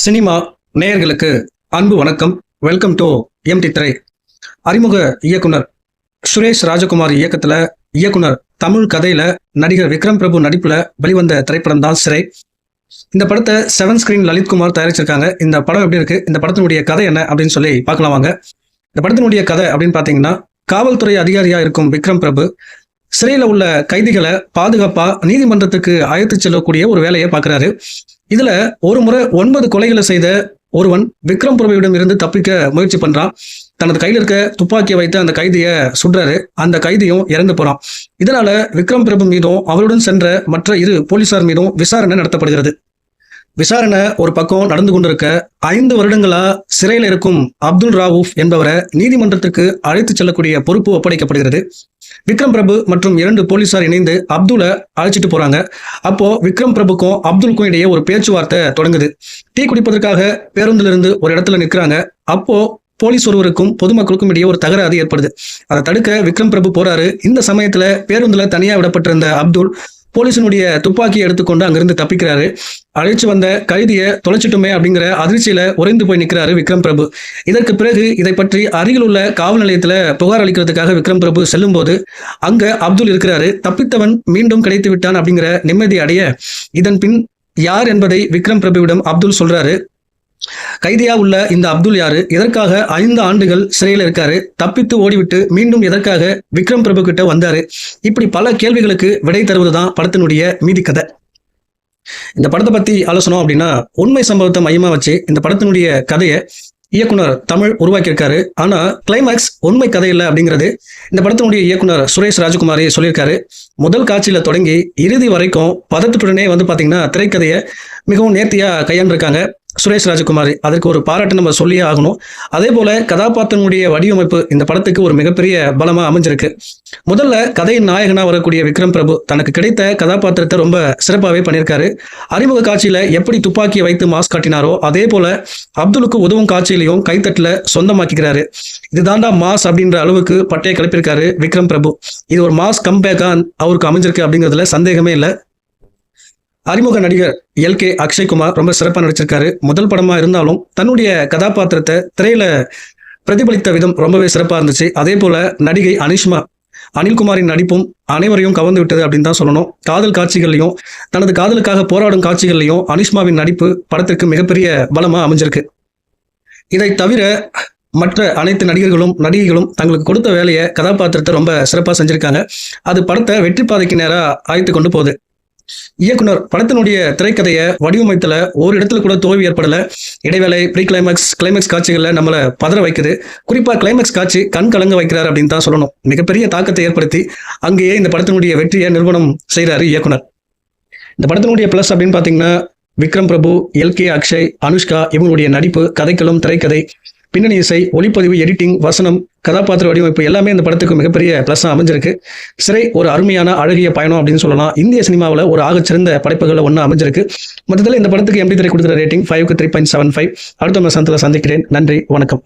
Cinema நேயர்களுக்கு அன்பு வணக்கம். வெல்கம் டு எம்டி திரை. அறிமுக இயக்குனர் சுரேஷ் ராஜகுமார் இயக்கத்துல இயக்குனர் தமிழ் கதையில நடிகர் விக்ரம் பிரபு நடிப்புல வெளிவந்த திரைப்படம் தான் சிறை. இந்த படத்தை 7 ஸ்கிரீன் லலித்குமார் தயாரிச்சிருக்காங்க. இந்த படம் எப்படி இருக்கு, இந்த படத்தினுடைய கதை என்ன அப்படின்னு சொல்லி பார்க்கலாம் வாங்க. இந்த படத்தினுடைய கதை அப்படின்னு பாத்தீங்கன்னா, காவல்துறை அதிகாரியா இருக்கும் விக்ரம் பிரபு சிறையில உள்ள கைதிகளை பாதுகாப்பா நீதிமன்றத்துக்கு அழைத்து செல்லக்கூடிய ஒரு வேலையை பார்க்கிறாரு. இதுல ஒரு முறை 9 கொலைகளை செய்த ஒருவன் விக்ரம் பிரபுவிடம் இருந்து தப்பிக்க முயற்சி பண்றான். தனது கையில இருக்க துப்பாக்கியை வைத்து அந்த கைதியை சுடுறாரு. அந்த கைதியும் இறந்து போறான். இதனால விக்ரம் பிரபு மீதும் அவருடன் சென்ற மற்ற 2 போலீசார் மீதும் விசாரணை நடத்தப்படுகிறது. விசாரணை ஒரு பக்கம் நடந்து கொண்டிருக்க 5 வருடங்களா சிறையில் இருக்கும் அப்துல் ராவூப் என்பவரை நீதிமன்றத்துக்கு அழைத்து செல்லக்கூடிய பொறுப்பு ஒப்படைக்கப்படுகிறது. விக்ரம் பிரபு மற்றும் 2 போலீசார் இணைந்து அப்துலை அழைச்சிட்டு போறாங்க. அப்போ விக்ரம் பிரபுக்கும் அப்துல்க்கும் இடையே ஒரு பேச்சுவார்த்தை தொடங்குது. டீ குடிப்பதற்காக பேருந்திலிருந்து ஒரு இடத்துல நிற்கிறாங்க. அப்போ போலீஸ் ஒருவருக்கும் பொதுமக்களுக்கும் இடையே ஒரு தகராறு ஏற்படுது. அதை தடுக்க விக்ரம் பிரபு போறாரு. இந்த சமயத்துல பேருந்துல தனியா விடப்பட்டிருந்த அப்துல் போலீசினுடைய துப்பாக்கியை எடுத்துக்கொண்டு அங்கிருந்து தப்பிக்கிறாரு. அழைச்சு வந்த கைதியை தொலைச்சிட்டுமே அப்படிங்கிற அதிர்ச்சியில உறைந்து போய் நிற்கிறாரு விக்ரம் பிரபு. இதற்கு பிறகு இதை பற்றி அருகில் உள்ள காவல் நிலையத்துல புகார் அளிக்கிறதுக்காக விக்ரம் பிரபு செல்லும் போது அங்க அப்துல் இருக்கிறாரு. தப்பித்தவன் மீண்டும் கிடைத்து விட்டான் அப்படிங்கிற நிம்மதி அடைய இதன் பின் யார் என்பதை விக்ரம் பிரபுவிடம் அப்துல் சொல்றாரு. கைதியா உள்ள இந்த அப்துல் யாரு, எதற்காக 5 ஆண்டுகள் சிறையில் இருக்காரு, தப்பித்து ஓடிவிட்டு மீண்டும் எதற்காக விக்ரம் பிரபு கிட்ட வந்தாரு, இப்படி பல கேள்விகளுக்கு விடை தருவதுதான் படத்தினுடைய மீதி கதை. இந்த படத்தை பத்தி ஆலோசனை அப்படின்னா, உண்மை சம்பவத்தை மையமா வச்சு இந்த படத்தினுடைய கதையை இயக்குனர் தமிழ் உருவாக்கியிருக்காரு. ஆனா கிளைமேக்ஸ் உண்மை கதை இல்லை அப்படிங்கிறது இந்த படத்தினுடைய இயக்குனர் சுரேஷ் ராஜகுமாரி சொல்லியிருக்காரு. முதல் காட்சியில தொடங்கி இறுதி வரைக்கும் பதத்துடனே பாத்தீங்கன்னா திரைக்கதையை மிகவும் நேர்த்தியா கையாண்டிருக்காங்க சுரேஷ் ராஜகுமாரி. அதற்கு ஒரு பாராட்டு நம்ம சொல்லியே ஆகணும். அதே போல கதாபாத்திரனுடைய வடிவமைப்பு இந்த படத்துக்கு ஒரு மிகப்பெரிய பலமா அமைஞ்சிருக்கு. முதல்ல கதையின் நாயகனா வரக்கூடிய விக்ரம் பிரபு தனக்கு கிடைத்த கதாபாத்திரத்தை ரொம்ப சிறப்பாகவே பண்ணியிருக்காரு. அறிமுக காட்சியில எப்படி துப்பாக்கியை வைத்து மாஸ் காட்டினாரோ அதே போல அப்துலுக்கு உதவும் காட்சியிலையும் கைத்தட்டுல சொந்தமாக்கிக்கிறாரு. இதுதாண்டா மாஸ் அப்படின்ற அளவுக்கு பட்டையை கிளப்பியிருக்காரு விக்ரம் பிரபு. இது ஒரு மாஸ் கம்பேக்கா அவருக்கு அமைஞ்சிருக்கு அப்படிங்கிறதுல சந்தேகமே இல்லை. அறிமுக நடிகர் LK அக்ஷய்குமார் ரொம்ப சிறப்பாக நடிச்சிருக்காரு. முதல் படமா இருந்தாலும் தன்னுடைய கதாபாத்திரத்தை திரையில பிரதிபலித்த விதம் ரொம்பவே சிறப்பாக இருந்துச்சு. அதே போல நடிகை அனிஷ்மா அனில்குமாரின் நடிப்பும் அனைவரையும் கவர்ந்து விட்டது அப்படின்னு தான் சொல்லணும். காதல் காட்சிகள்லையும் தனது காதலுக்காக போராடும் காட்சிகள்லையும் அனிஷ்மாவின் நடிப்பு படத்திற்கு மிகப்பெரிய பலமா அமைஞ்சிருக்கு. இதை தவிர மற்ற அனைத்து நடிகைகளும் தங்களுக்கு கொடுத்த வேலையை கதாபாத்திரத்தை ரொம்ப சிறப்பாக செஞ்சிருக்காங்க. அது படத்தை வெற்றி பாதைக்கு நேராக அழைத்து கொண்டு போகுது. இயக்குனர் படத்தினுடைய திரைக்கதையை வடிவமைத்துல ஒரு இடத்துல கூட தோல்வி ஏற்படல. இடைவேளை, ப்ரீ கிளைமேக்ஸ் காட்சிகள்ல நம்மளை பதற வைக்குது. குறிப்பா கிளைமேக்ஸ் காட்சி கண் கலங்க வைக்கிறார் அப்படின்னு தான் சொல்லணும். மிகப்பெரிய தாக்கத்தை ஏற்படுத்தி அங்கேயே இந்த படத்தினுடைய வெற்றியை நிறுவனம் செய்கிறாரு இயக்குனர். இந்த படத்தினுடைய பிளஸ் அப்படின்னு பாத்தீங்கன்னா, விக்ரம் பிரபு, LK அக்ஷய், அனுஷ்கா இவங்களுடைய நடிப்பு, கதைக்களம், திரைக்கதை, பின்னணி இசை, ஒளிப்பதிவு, எடிட்டிங், வசனம், கதாபாத்திர வடிவமைப்பு எல்லாமே இந்த படத்துக்கு மிகப்பெரிய பிளஸ்ஸா அமைஞ்சிருக்கு. சிறை ஒரு அருமையான அழகிய பயணம் அப்படின்னு சொல்லலாம். இந்திய சினிமாவில் ஒரு ஆகச்சிறந்த படைப்புகளை ஒன்று அமைஞ்சிருக்கு. மொத்தத்தில் இந்த படத்துக்கு MD திரை கொடுக்குற ரேட்டிங் 5க்கு 3.75. அடுத்த சந்திக்கிறேன். நன்றி, வணக்கம்.